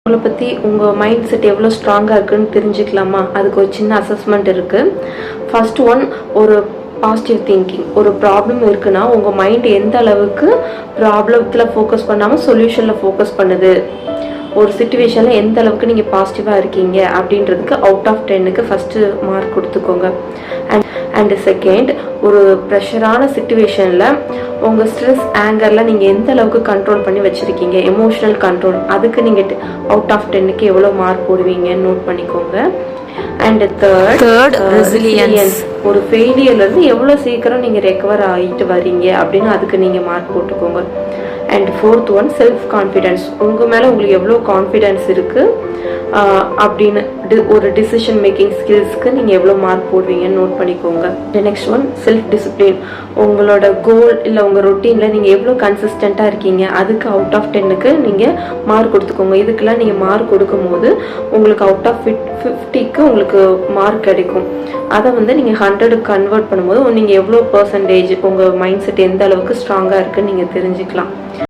உங்களை பற்றி உங்கள் மைண்ட் செட் எவ்வளோ ஸ்ட்ராங்காக இருக்குன்னு தெரிஞ்சுக்கலாமா? அதுக்கு ஒரு சின்ன அசஸ்மெண்ட் இருக்குது. ஃபர்ஸ்ட் ஒன், ஒரு பாசிட்டிவ் திங்கிங். ஒரு ப்ராப்ளம் இருக்குன்னா உங்கள் மைண்ட் எந்த அளவுக்கு ப்ராப்ளத்தில் ஃபோக்கஸ் பண்ணாமல் சொல்யூஷனில் ஃபோக்கஸ் பண்ணுது, ஒரு சுச்சுவேஷனில் எந்த அளவுக்கு நீங்கள் பாசிட்டிவாக இருக்கீங்க அப்படின்றதுக்கு அவுட் ஆஃப் 10க்கு ஃபஸ்ட்டு மார்க் கொடுத்துக்கோங்க. அண்ட் செகண்ட், ஒரு ப்ரெஷரான சுச்சுவேஷனில் உங்கள் ஸ்ட்ரெஸ் ஆங்கரில் நீங்கள் எந்த அளவுக்கு கண்ட்ரோல் பண்ணி வச்சுருக்கீங்க, எமோஷ்னல் கண்ட்ரோல், அதுக்கு நீங்கள் அவுட் ஆஃப் 10க்கு எவ்வளோ மார்க் போடுவீங்கன்னு நோட் பண்ணிக்கோங்க. And third, resilience. ஒரு ஃபெயிலியர்லேருந்து எவ்வளோ சீக்கிரம் நீங்கள் ரெக்கவர் ஆகிட்டு வரீங்க அப்படின்னு அதுக்கு நீங்கள் மார்க் போட்டுக்கோங்க. And fourth one, self confidence. உங்கள் மேலே உங்களுக்கு எவ்வளோ கான்ஃபிடென்ஸ் இருக்குது அப்படின்னு ஒரு டிசிஷன் மேக்கிங் ஸ்கில்ஸ்க்கு நீங்கள் எவ்வளோ மார்க் போடுவீங்கன்னு நோட் பண்ணிக்கோங்க. Next one, self discipline. உங்களோட கோல் இல்லை உங்கள் ரொட்டீனில் நீங்கள் எவ்வளோ கன்சிஸ்டண்ட்டாக இருக்கீங்க, அதுக்கு அவுட் ஆஃப் 10க்கு நீங்கள் மார்க் கொடுத்துக்கோங்க. இதுக்கெல்லாம் நீங்கள் மார்க் கொடுக்கும்போது உங்களுக்கு அவுட் ஆஃப் 50க்கு உங்களுக்கு மார்க் கிடைக்கும். அதை நீங்கள் 100க்கு கன்வெர்ட் பண்ணும்போது நீங்கள் எவ்வளோ பர்சன்டேஜ் உங்கள் மைண்ட் செட் எந்த அளவுக்கு ஸ்ட்ராங்காக இருக்குன்னு நீங்கள் தெரிஞ்சுக்கலாம்.